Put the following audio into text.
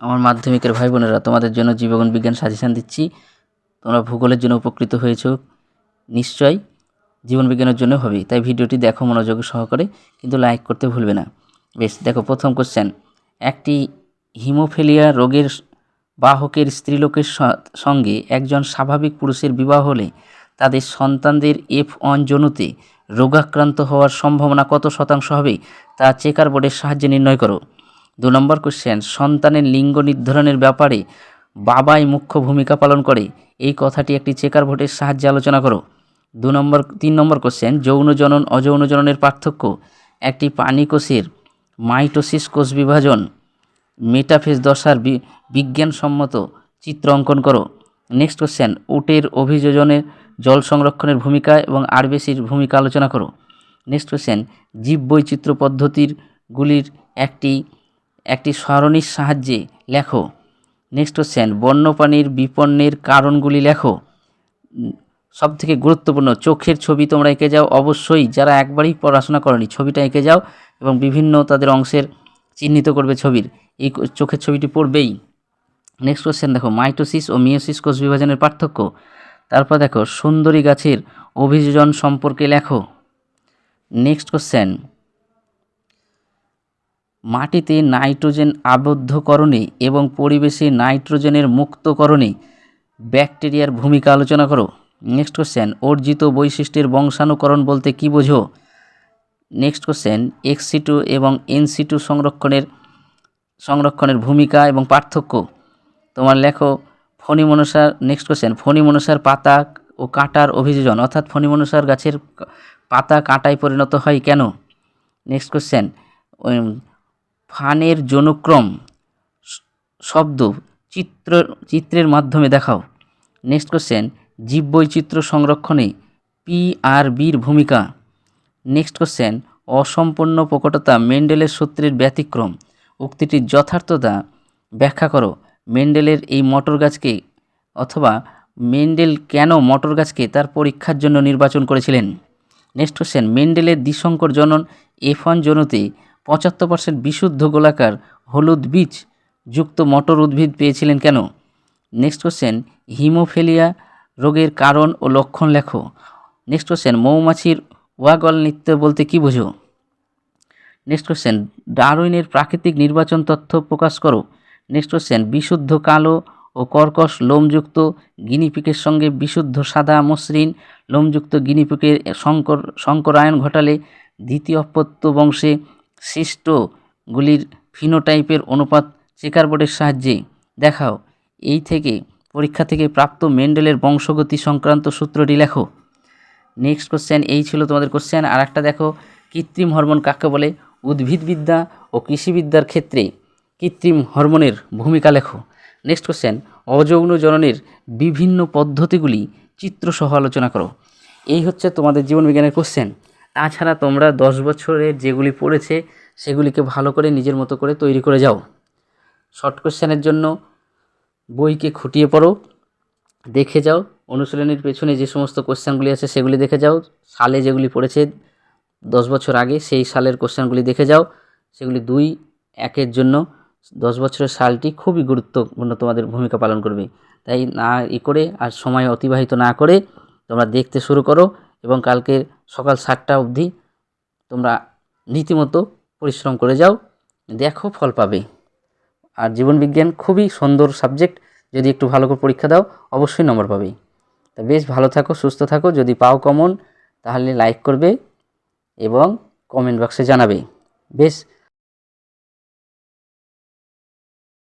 আমার মাধ্যমিকের ভাই বোনেরা, তোমাদের জন্য জীবন বিজ্ঞান সাজেশান দিচ্ছি। তোমরা ভূগোলের জন্য উপকৃত হয়েছো নিশ্চয়ই, জীবন বিজ্ঞানের জন্য হবে, তাই ভিডিওটি দেখো মনোযোগ সহকারে, কিন্তু লাইক করতে ভুলবে না। বেশ, দেখো প্রথম কোশ্চেন। একটি হিমোফিলিয়া রোগের বাহকের স্ত্রীলোকের সঙ্গে একজন স্বাভাবিক পুরুষের বিবাহ হলে তাদের সন্তানদের F1 জনুতে রোগাক্রান্ত হওয়ার সম্ভাবনা কত শতাংশ হবে তা চেকার বোর্ডের সাহায্যে নির্ণয় করো। 2 নম্বর কোশ্চেন। সন্তানের লিঙ্গ নির্ধারণের ব্যাপারে বাবাই মুখ্য ভূমিকা পালন করে, এই কথাটি একটি চেকার বোর্ডের সাহায্যে আলোচনা করো। 3 নম্বর কোশ্চেন। যৌন জনন অযৌন জননের পার্থক্য, একটি প্রাণীকোষের মাইটোসিস কোষ বিভাজন মেটাফেজ দশার বিজ্ঞানসম্মত চিত্র অঙ্কন করো। Next question. উটের অভিযোজনের জল সংরক্ষণের ভূমিকা এবং আরবিসির ভূমিকা আলোচনা করো। Next question. জীববৈচিত্র্য পদ্ধতিগুলির একটি সারণীর সাহায্যে লেখো। Next question. বন্যপ্রাণীর বিপন্নের কারণগুলি লেখো। সবথেকে গুরুত্বপূর্ণ, চোখের ছবি তোমরা এঁকে যাও অবশ্যই, যারা একবারই পড়াশোনা করনি ছবিটা এঁকে যাও এবং বিভিন্ন তাদের অংশের চিহ্নিত করবে ছবির, এই চোখের ছবিটি পড়বেই। নেক্সট কোশ্চেন দেখো, মাইটোসিস ও মিওসিস কোষ বিভাজনের পার্থক্য। তারপর দেখো, সুন্দরী গাছের অভিযোজন সম্পর্কে লেখো। Next question. মাটিতে নাইট্রোজেন আবদ্ধকরণে এবং পরিবেশে নাইট্রোজেনের মুক্তকরণে ব্যাকটেরিয়ার ভূমিকা আলোচনা করো। Next question. অর্জিত বৈশিষ্ট্যের বংশানুকরণ বলতে কী বোঝো? Next question. এক্সিটু এবং ইনসিটু সংরক্ষণের ভূমিকা এবং পার্থক্য তোমার লেখো। ফণিমনসার নেক্সট কোশ্চেন। ফণিমনসার পাতা ও কাঁটার অভিযোজন, অর্থাৎ ফণিমনসার গাছের পাতা কাঁটায় পরিণত হয় কেন? Next question. ফানের জনুক্রম শব্দ চিত্রের মাধ্যমে দেখাও। Next question. জীববৈচিত্র্য সংরক্ষণে PRBর ভূমিকা। Next question. অসম্পূর্ণ প্রকটতা মেন্ডেলের সূত্রের ব্যতিক্রম, উক্তিটির যথার্থতা ব্যাখ্যা করো। মেন্ডেলের এই মটর গাছকে অথবা মেন্ডেল কেন মটর গাছকে তার পরীক্ষার জন্য নির্বাচন করেছিলেন? Next question. মেন্ডেলের দ্বিসংকর জনন F1 জনুতে 75% বিশুদ্ধ গোলাকার হলুদ বীজ যুক্ত মটর উদ্ভিদ পেয়েছিলেন কেন? Next question. হিমোফিলিয়া রোগের কারণ ও লক্ষণ লেখো। Next question. মৌমাছির ওয়াগল নৃত্য বলতে কী বোঝো? Next question. ডারউইনের প্রাকৃতিক নির্বাচন তথ্য প্রকাশ করো। Next question. বিশুদ্ধ কালো ও কর্কশ লোমযুক্ত গিনিপিকের সঙ্গে বিশুদ্ধ সাদা মসৃণ লোমযুক্ত গিনিপিকের সংকরায়ন ঘটালে দ্বিতীয় অপত্য বংশে সৃষ্টগুলির ফিনোটাইপের অনুপাত চেকার বোর্ডের সাহায্যে দেখাও। এই থেকে পরীক্ষা থেকে প্রাপ্ত মেন্ডেলের বংশগতি সংক্রান্ত সূত্রটি লেখো। Next question. এই ছিল তোমাদের কোশ্চেন। আর একটা দেখো, কৃত্রিম হরমোন কাকে বলে? উদ্ভিদবিদ্যা ও কৃষিবিদ্যার ক্ষেত্রে কৃত্রিম হরমোনের ভূমিকা লেখো। Next question. অযৌন জননের বিভিন্ন পদ্ধতিগুলি চিত্রসহ আলোচনা করো। এই হচ্ছে তোমাদের জীবনবিজ্ঞানের কোশ্চেন। তাছাড়া তোমরা 10 বছরের যেগুলি পড়েছে সেগুলিকে ভালো করে নিজের মতো করে তৈরি করে যাও। শর্ট কোশ্চেনের জন্য বইকে খুঁটিয়ে পড়ো, দেখে যাও, অনুশীলনীর পেছনে যে সমস্ত কোশ্চেনগুলি আছে সেগুলি দেখে যাও, সালে যেগুলি পড়েছে 10 বছর আগে সেই সালের কোশ্চেনগুলি দেখে যাও। সেগুলি 2-1 জন্য 10 বছরের সালটি খুবই গুরুত্বপূর্ণ তোমাদের ভূমিকা পালন করবে। তাই না করে আর সময় অতিবাহিত না করে তোমরা দেখতে শুরু করো এবং কালকে সকাল 7টা অবধি তোমরা রীতিমতো পরিশ্রম করে যাও, দেখো ফল পাবে। আর জীবনবিজ্ঞান খুবই সুন্দর সাবজেক্ট, যদি একটু ভালো করে পরীক্ষা দাও অবশ্যই নম্বর পাবে। তা বেশ ভালো থাকো, সুস্থ থাকো। যদি পাও কমন তাহলে লাইক করবে এবং কমেন্ট বক্সে জানাবে। বেশ